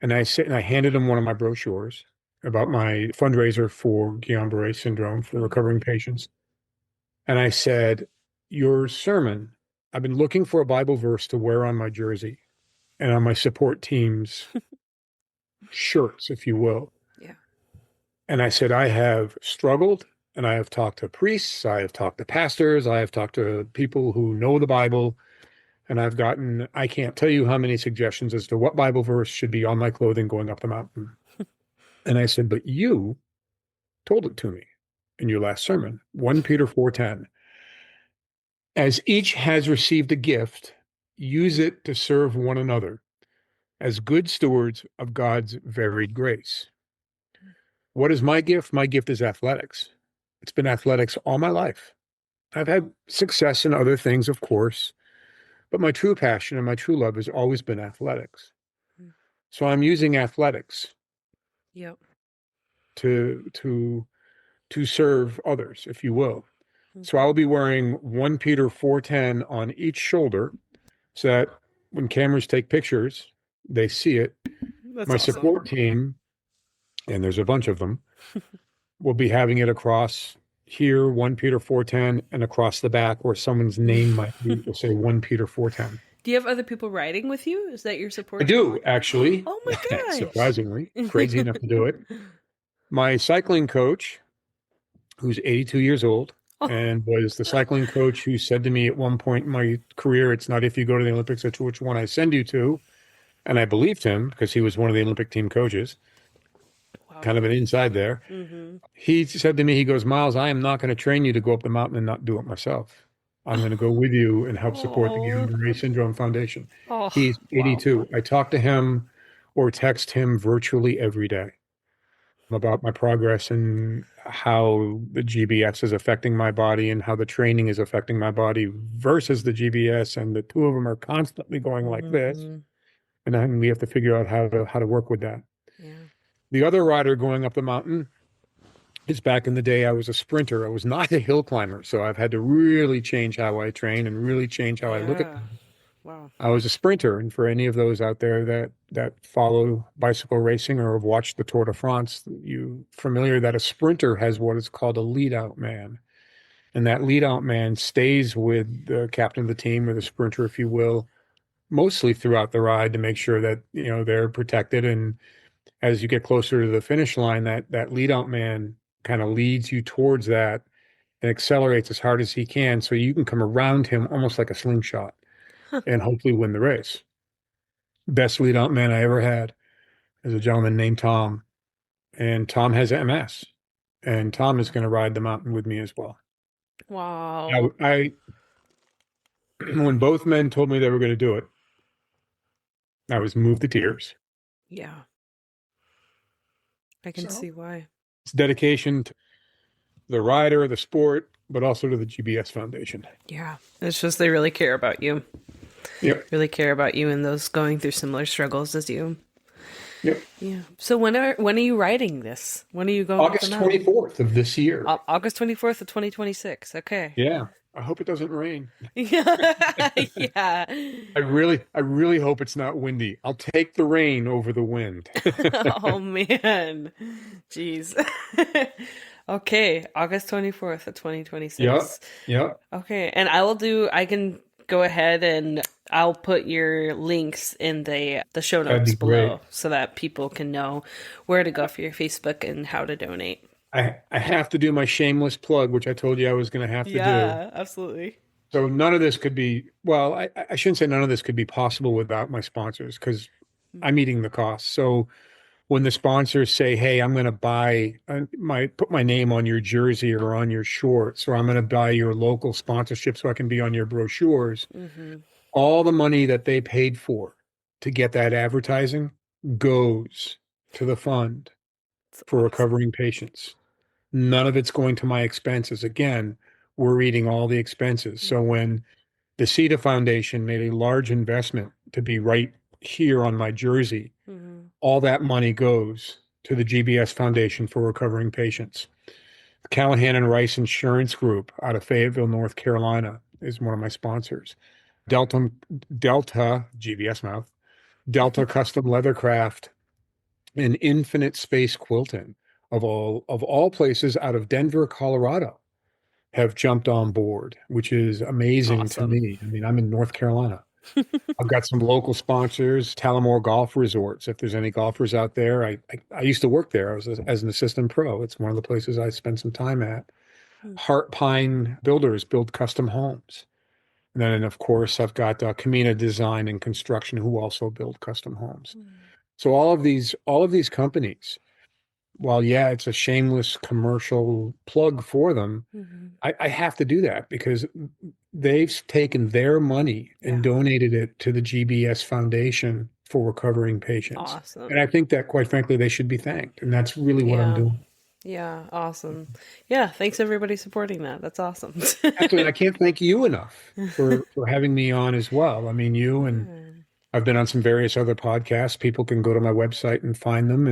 And I handed him one of my brochures about my fundraiser for Guillain-Barré syndrome for recovering patients. And I said, your sermon, I've been looking for a Bible verse to wear on my jersey and on my support team's shirts, if you will. Yeah. And I said, I have struggled and I have talked to priests, I have talked to pastors, I have talked to people who know the Bible, and I've gotten, I can't tell you how many suggestions as to what Bible verse should be on my clothing going up the mountain. And I said, but you told it to me in your last sermon, 1 Peter 4:10. As each has received a gift, use it to serve one another as good stewards of God's varied grace. What is my gift? My gift is athletics. It's been athletics all my life. I've had success in other things, of course, but my true passion and my true love has always been athletics. Mm. So I'm using athletics Yep. to to serve others, if you will. So Okay. I'll be wearing 1 Peter 4:10 on each shoulder so that when cameras take pictures, they see it. That's My awesome. support team, and there's a bunch of them, will be having it across here, 1 Peter 4:10, and across the back where someone's name might be, will say 1 Peter 4:10. Do you have other people riding with you? Is that your I support team? do, actually, Oh my gosh. surprisingly, crazy enough to do it. My cycling coach, who's 82 years old, Oh. and was the cycling coach who said to me at one point in my career, it's not if you go to the Olympics, it's which one I send you to. And I believed him because he was one of the Olympic team coaches, Wow. kind of an inside there. Mm-hmm. He said to me, he goes, Miles, I am not going to train you to go up the mountain and not do it myself. I'm going to go with you and help support the Oh. Guillain-Barré Syndrome Foundation. Oh. He's Wow. 82. I talk to him or text him virtually every day about my progress and how the GBS is affecting my body and how the training is affecting my body versus the GBS. And the two of them are constantly going like this. Mm-hmm. And then we have to figure out how to work with that. Yeah. The other rider going up the mountain is back in the day, I was a sprinter. I was not a hill climber. So I've had to really change how I train and really change how I look at Yeah. them. Wow. I was a sprinter. And for any of those out there that follow bicycle racing or have watched the Tour de France, you familiar that a sprinter has what is called a lead out man. And that lead out man stays with the captain of the team or the sprinter, if you will, mostly throughout the ride to make sure that, they're protected. And as you get closer to the finish line, that lead out man kind of leads you towards that and accelerates as hard as he can so you can come around him almost like a slingshot and hopefully win the race. Best lead out man I ever had is a gentleman named Tom, and Tom has MS, and Tom is going to ride the mountain with me as well. Wow. I when both men told me they were going to do it, I was moved to tears. Yeah. I can So see why. it's dedication to the rider, the sport, but also to the GBS Foundation. Yeah. It's just they really care about you. Yep. Really care about you and those going through similar struggles as you. Yep. Yeah. So when are you writing this? When are you going up the August mountain? 24th of this year. August 24th of 2026. Okay. Yeah. I hope it doesn't rain. Yeah. Yeah. I really hope it's not windy. I'll take the rain over the wind. Oh man. Jeez. Okay, August 24th of Yep. 2026. Yep. Okay, and I can go ahead and I'll put your links in the show That'd notes be great. below so that people can know where to go for your Facebook and how to donate. I have to do my shameless plug, which I told you I was going to have to do. Yeah, absolutely. So none of this could be, well, I shouldn't say none of this could be possible without my sponsors because I'm eating the cost. So when the sponsors say, "Hey, I'm going to buy put my name on your jersey or on your shorts, or I'm going to buy your local sponsorship so I can be on your brochures," Mm-hmm. all the money that they paid for to get that advertising goes to the fund It's for awesome. recovering patients. None of it's going to my expenses. Again, we're eating all the expenses. So when the CETA Foundation made a large investment to be right here on my jersey, Mm-hmm. all that money goes to the GBS Foundation for Recovering Patients. Callahan and Rice Insurance Group out of Fayetteville, North Carolina is one of my sponsors. Delta, Delta, GBS mouth, Delta Custom Leathercraft and Infinite Space Quilting of all places out of Denver, Colorado have jumped on board, which is amazing to Awesome. me. I mean, I'm in North Carolina. I've got some local sponsors, Talamore Golf Resorts. If there's any golfers out there, I used to work there. I was as an assistant pro. It's one of the places I spent some time at. Heart Pine Builders build custom homes. And then, of course, I've got Camina Design and Construction, who also build custom homes. So all of these companies, while yeah, it's a shameless commercial plug for them, Mm-hmm. I have to do that because they've taken their money and Yeah. donated it to the GBS Foundation for recovering patients. And I Awesome. think that, quite frankly, they should be thanked. And that's really what I'm Yeah. doing. Yeah. Awesome. Yeah. Thanks everybody supporting that. That's awesome. Absolutely. I can't thank you enough for having me on as well. I mean, you and Yeah. I've been on some various other podcasts. People can go to my website and find them,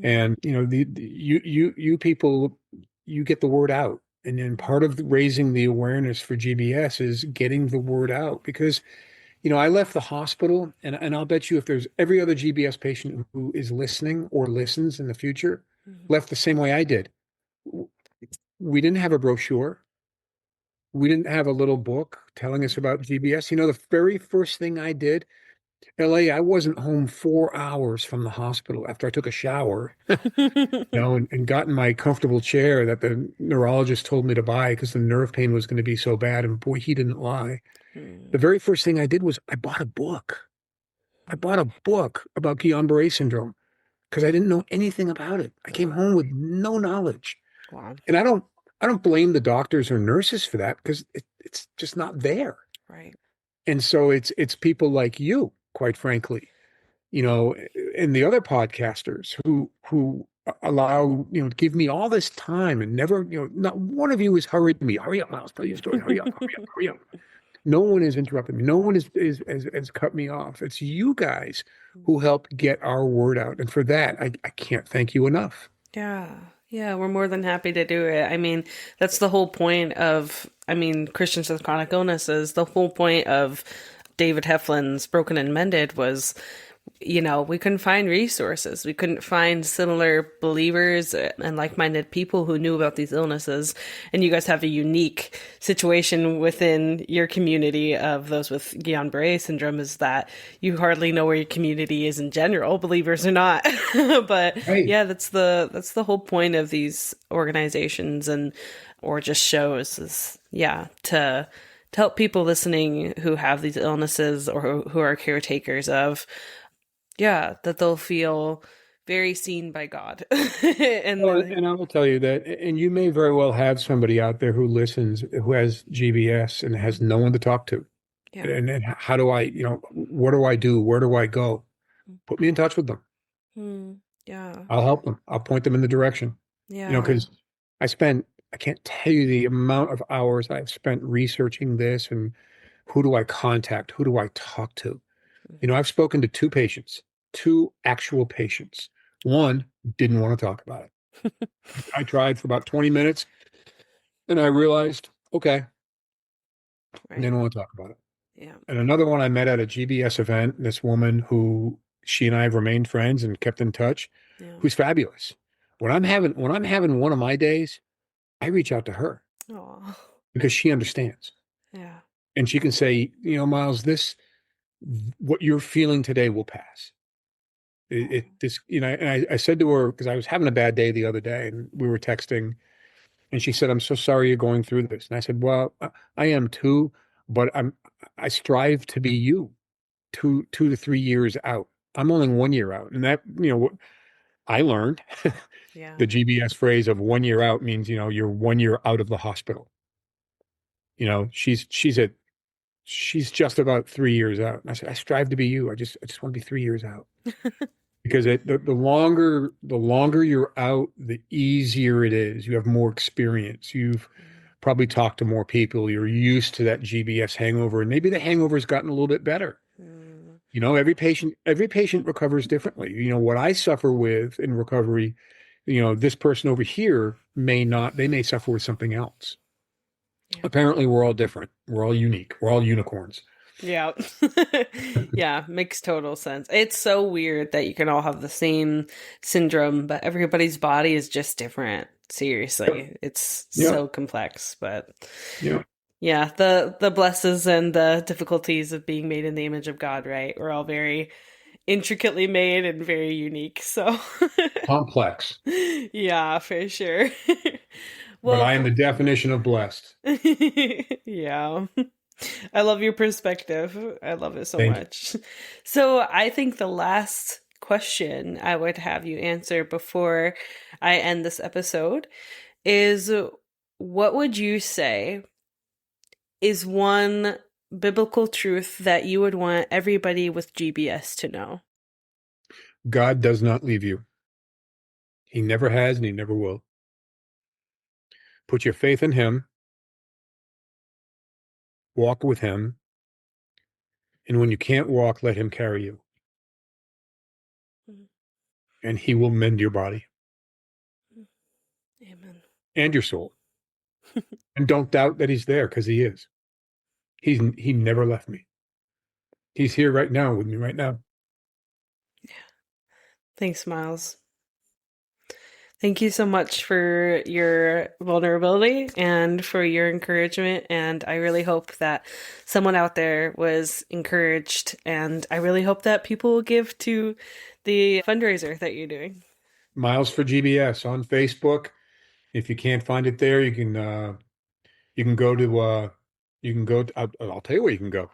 and you people, you get the word out. And then part of raising the awareness for GBS is getting the word out because, I left the hospital and I'll bet you if there's every other GBS patient who is listening or listens in the future, Mhm. left the same way I did. We didn't have a brochure. We didn't have a little book telling us about GBS. The very first thing I did, LA, I wasn't home 4 hours from the hospital after I took a shower, and got in my comfortable chair that the neurologist told me to buy because the nerve pain was going to be so bad. And boy, he didn't lie. The very first thing I did was I bought a book. I bought a book about Guillain-Barré syndrome because I didn't know anything about it. I came home with no knowledge. Wow. And I don't blame the doctors or nurses for that because it's just not there. Right. And so it's people like you, quite frankly, and the other podcasters who allow, give me all this time and never, not one of you has hurried me. Hurry up, Miles, tell your story. Hurry up, hurry up, hurry up. No one has interrupted me. No one has cut me off. It's you guys who help get our word out. And for that, I can't thank you enough. Yeah. Yeah, we're more than happy to do it. I mean, that's the whole point of, Christians with chronic illnesses. The whole point of David Heflin's Broken and Mended was, we couldn't find resources. We couldn't find similar believers and like-minded people who knew about these illnesses. And you guys have a unique situation within your community of those with Guillain-Barré syndrome is that you hardly know where your community is in general, believers or not. But Right. yeah, that's the whole point of these organizations and or just shows is to help people listening who have these illnesses or who are caretakers of that they'll feel very seen by God. And Well, then and I will tell you that, and you may very well have somebody out there who listens who has GBS and has no one to talk to. yeah. And how do I, what do I do? Where do I go? Put me in touch with them. Hmm. Yeah. I'll help them. I'll point them in the direction. Yeah. Because I can't tell you the amount of hours I've spent researching this and who do I contact? Who do I talk to? I've spoken to two patients, two actual patients. One didn't want to talk about it. I tried for about 20 minutes and I realized, okay, they Right. didn't want to talk about it. Yeah. And another one I met at a GBS event, this woman who she and I have remained friends and kept in touch, Yeah. who's fabulous. When I'm having one of my days, I reach out to her Oh. because she understands. Yeah. And she can say, Miles, what you're feeling today will pass. And I said to her, because I was having a bad day the other day and we were texting, and she said, I'm so sorry you're going through this. And I said, well, I am too, but I strive to be you 2 to 3 years out. I'm only 1 year out. And that, I learned Yeah. the GBS phrase of 1 year out means, you're 1 year out of the hospital. She's just about 3 years out. And I said, I strive to be you. I just want to be 3 years out. Because the longer you're out, the easier it is. You have more experience. You've probably talked to more people. You're used to that GBS hangover, and maybe the hangover's gotten a little bit better. Mm. Every patient recovers differently. What I suffer with in recovery, this person over here may not, they may suffer with something else. Yeah. Apparently, we're all different. We're all unique. We're all unicorns. Yeah. Yeah, makes total sense. It's so weird that you can all have the same syndrome, but everybody's body is just different. Seriously. It's so complex, but Yeah. yeah, the blesses and the difficulties of being made in the image of God, right? We're all very intricately made and very unique. So Complex. yeah, for sure. But Well, I am the definition of blessed. yeah. I love your perspective. I love it so Thank you. much. So I think the last question I would have you answer before I end this episode is, what would you say is one biblical truth that you would want everybody with GBS to know? God does not leave you. He never has and he never will. Put your faith in him. Walk with him. And when you can't walk, let him carry you. Mhm. And he will mend your body Amen. and your soul. And don't doubt that he's there, because he is. He never left me. He's here right now with me right now. Thanks, Miles. Thank you so much for your vulnerability and for your encouragement. And I really hope that someone out there was encouraged. And I really hope that people will give to the fundraiser that you're doing. Miles for GBS on Facebook. If you can't find it there, you can go to I'll tell you where you can go.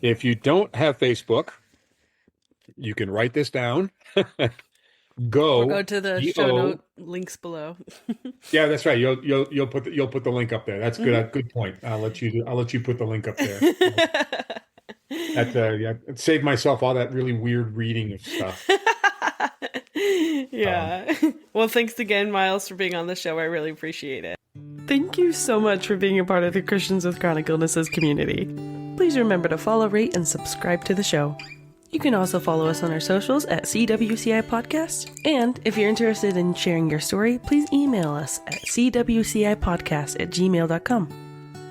If you don't have Facebook, you can write this down. Go Or go to the show note links below. Yeah, that's right. You'll put the link up there. That's good. Mm-hmm. Good point. I'll let you put the link up there. It saved myself all that really weird reading of stuff. Yeah. Well, thanks again, Miles, for being on the show. I really appreciate it. Thank you so much for being a part of the Christians with Chronic Illnesses community. Please remember to follow, rate, and subscribe to the show. You can also follow us on our socials at CWCI Podcast. And if you're interested in sharing your story, please email us at cwcipodcast@gmail.com.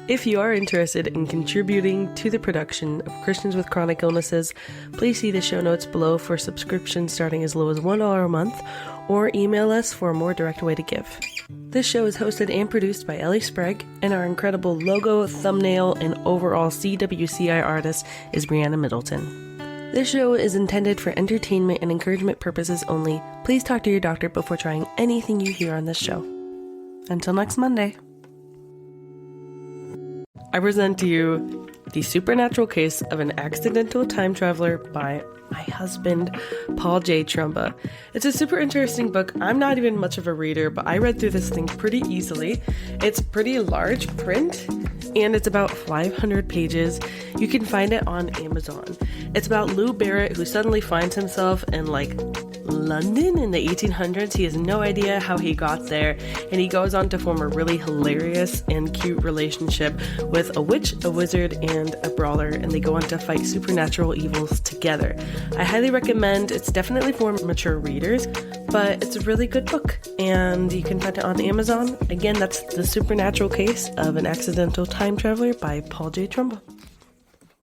If you are interested in contributing to the production of Christians with Chronic Illnesses, please see the show notes below for subscriptions starting as low as $1 a month, or email us for a more direct way to give. This show is hosted and produced by Ellie Sprague, and our incredible logo, thumbnail, and overall CWCI artist is Brianna Middleton. This show is intended for entertainment and encouragement purposes only. Please talk to your doctor before trying anything you hear on this show. Until next Monday. I present to you The Supernatural Case of an Accidental Time Traveler by my husband, Paul J. Trumba. It's a super interesting book. I'm not even much of a reader, but I read through this thing pretty easily. It's pretty large print, and it's about 500 pages. You can find it on Amazon. It's about Lou Barrett, who suddenly finds himself in London in the 1800s. He has no idea how he got there, and he goes on to form a really hilarious and cute relationship with a witch, a wizard, and a brawler, and they go on to fight supernatural evils together. I highly recommend. It's definitely for mature readers, but it's a really good book, and you can find it on Amazon. Again, that's The Supernatural Case of an Accidental Time Traveler by Paul J. Trumba.